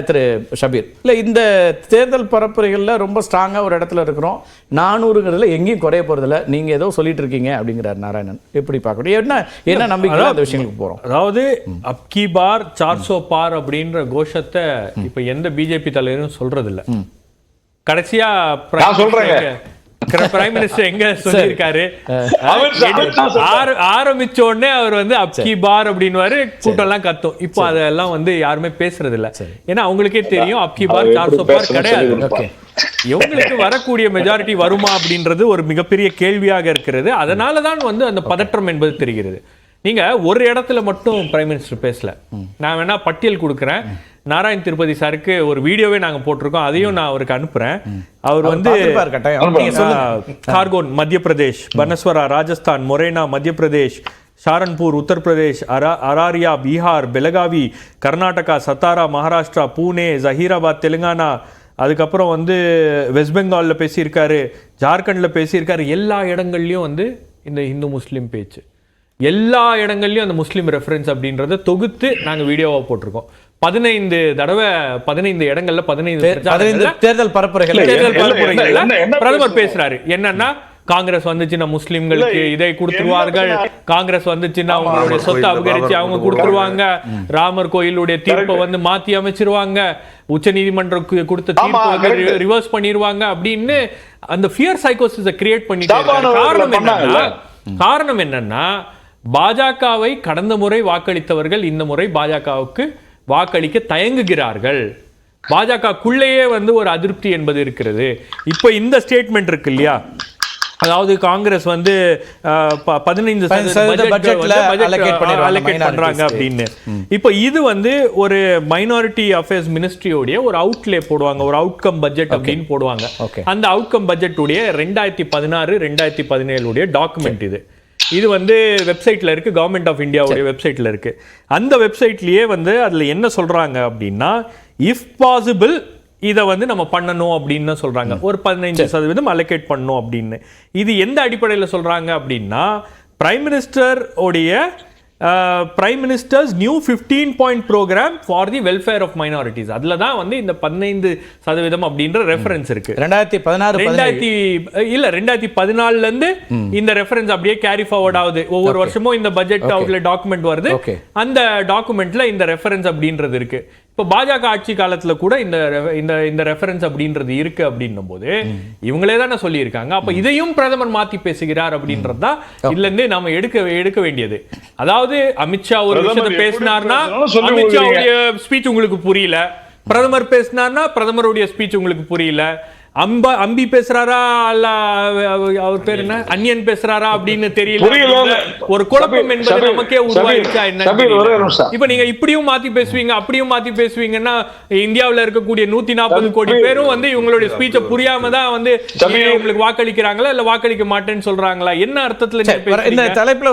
திரு ஷபீர், இல்லை இந்த தேர்தல் பரப்புரைகளில் ரொம்ப ஸ்ட்ராங்காக ஒரு இடத்துல இருக்கிறோம், 400ங்கிறதுல எங்கேயும் குறைய போகிறதில்ல, நீங்கள் ஏதோ சொல்லிட்டு இருக்கீங்க அப்படிங்கிறார் நாராயணன். எப்படி பார்க்கணும், என்ன நம்பிக்கை அந்த விஷயங்களுக்கு போகிறோம்? அதாவது அப்கி பார் 400 பார் அப்படின்ற கோஷத்தை இப்போ எந்த பிஜேபி தலைவரும் சொல்றது இல்லை. கடைசியா பிரைம் மினிஸ்டர் எங்க சொல்லியிருக்காரு, ஆரம்பிச்ச உடனே அவர் வந்து அப்கி பார் அப்படின்னு கூட்டம் எல்லாம் கத்தும். இப்போ அதெல்லாம் வந்து யாருமே பேசுறது இல்ல. ஏன்னா அவங்களுக்கே தெரியும் அப்கி பார் 400 பார் கிடையாது. இவங்களுக்கு வரக்கூடிய மெஜாரிட்டி வருமா அப்படின்றது ஒரு மிகப்பெரிய கேள்வியாக இருக்கிறது. அதனாலதான் வந்து அந்த பதற்றம் என்பது தெரிகிறது. நீங்க ஒரு இடத்துல மட்டும் பிரைம் மினிஸ்டர் பேசல. நான் வேணா பட்டியல் கொடுக்குறேன். நாராயண் திருப்பதி சாருக்கு ஒரு வீடியோவே நாங்க போட்டிருக்கோம், அதையும் நான் அவருக்கு அனுப்புறேன். அவர் வந்து கார்கோன் மத்திய பிரதேஷ், பனஸ்வரா ராஜஸ்தான், மொரேனா மத்திய பிரதேஷ், ஷாரன்பூர் உத்தரப்பிரதேஷ், அராரியா பீகார், பெலகாவி கர்நாடகா, சத்தாரா மகாராஷ்டிரா, பூனே, ஜஹீராபாத் தெலுங்கானா, அதுக்கப்புறம் வந்து வெஸ்ட் பெங்கால்ல பேசியிருக்காரு, ஜார்க்கண்ட்ல பேசியிருக்காரு. எல்லா இடங்கள்லயும் வந்து இந்த இந்து முஸ்லீம் பேச்சு, எல்லா இடங்கள்லயும் அந்த முஸ்லீம் ரெஃபரன்ஸ் அப்படின்றத தொகுத்து நாங்க வீடியோவா போட்டிருக்கோம். 15 தடவை 15 இடங்கள்ல 15 தேர்தல் பரப்புரைகள் பிரதமர் பேசுறாரு. என்னன்னா காங்கிரஸ் வந்துச்சுன்னா முஸ்லிம்களுக்கு இதை கொடுத்துருவார்கள், காங்கிரஸ் வந்துச்சுன்னா அவங்களுடைய சொத்தை அபகரிச்சு அவங்க கொடுத்துருவாங்க, ராமர் கோயிலுடைய தீர்ப்பை வந்து மாத்தி அமைச்சிருவாங்க, உச்ச நீதிமன்றம் கொடுத்த தீர்ப்பு ரிவர்ஸ் பண்ணிடுவாங்க அப்படின்னு அந்த ஃபியர் சைக்கோசிஸை கிரியேட் பண்ணிட்டு. காரணம் என்னன்னா பாஜகவை கடந்த முறை வாக்களித்தவர்கள் இந்த முறை பாஜகவுக்கு வாக்களிக்க தயங்குகிறார்கள். பாஜகக்குள்ளேயே வந்து ஒரு அதிருப்தி என்பது இருக்கிறது. இப்போ இந்த ஸ்டேட்மெண்ட் இருக்கு இல்லையா, அதாவது காங்கிரஸ் வந்து 15% பண்றாங்க அப்படின்னு. இப்போ இது வந்து ஒரு மைனாரிட்டி அஃபேர்ஸ் மினிஸ்ட்ரியோடைய ஒரு அவுட்லே போடுவாங்க, ஒரு அவுட்கம் பட்ஜெட் அப்படின்னு போடுவாங்க. அந்த அவுட்கம் பட்ஜெட் உடைய 2016 2017 உடைய டாக்குமெண்ட் இது வந்து வெப்சைட்ல இருக்கு, கவர்மெண்ட் ஆஃப் இந்தியாவுடைய வெப்சைட்ல இருக்கு. அந்த வெப்சைட்லயே வந்து அதுல என்ன சொல்றாங்க அப்படின்னா, இஃப் பாசிபிள் இதை வந்து நம்ம பண்ணணும் அப்படின்னு சொல்றாங்க, ஒரு 15% அலோகேட் பண்ணணும் அப்படின்னு. இது எந்த அடிப்படையில் சொல்றாங்க அப்படின்னா, prime minister's new 15-point programme for the welfare of minorities. அதுல தான் வந்து இந்த 15% அப்படின்ற ரெஃபரன்ஸ் இருக்கு. 2014ல இருந்து இந்த ரெஃபரன்ஸ் அப்படியே கேரி ஃபார்வர்ட் ஆகுது. ஒவ்வொரு வருஷமும் இந்த பட்ஜெட் அவுட்ல டாக்குமெண்ட் வருது, அந்த டாக்குமெண்ட்ல இந்த ரெஃபரன்ஸ் அப்படின்றது இருக்கு. இப்போ பாஜக ஆட்சி காலத்துல கூட இந்த ரெஃபரன்ஸ் அப்படின்றது இருக்கு அப்படின்னும் போது இவங்களே தானே சொல்லியிருக்காங்க. அப்ப இதையும் பிரதமர் மாத்தி பேசுகிறார் அப்படின்றதுதான் இதுல இருந்து நாம எடுக்க வேண்டியது. அதாவது அமித்ஷா ஒரு விஷயத்தை பேசினார்னா அமித்ஷாவுடைய ஸ்பீச் உங்களுக்கு புரியல, பிரதமர் பேசினார்னா பிரதமருடைய ஸ்பீச் உங்களுக்கு புரியல, அம்பி பேசுறாரா அல்ல அவர் பேர் என்ன அன்னியன் பேசுறாரா அப்படின்னு தெரியல. ஒரு குழப்பம் என்பது நமக்கே உருவாயிருச்சா என்ன? இப்ப நீங்க இப்படியும் மாத்தி பேசுவீங்க அப்படியும் மாத்தி பேசுவீங்கன்னா இந்தியாவில் இருக்கக்கூடிய 140 கோடி பேரும் வந்து இவங்களுடைய ஸ்பீச்சை புரியாம தான் வந்து உங்களுக்கு வாக்களிக்கிறாங்களா இல்ல வாக்களிக்க மாட்டேன்னு சொல்றாங்களா? என்ன அர்த்தத்துல இந்த தலைப்புல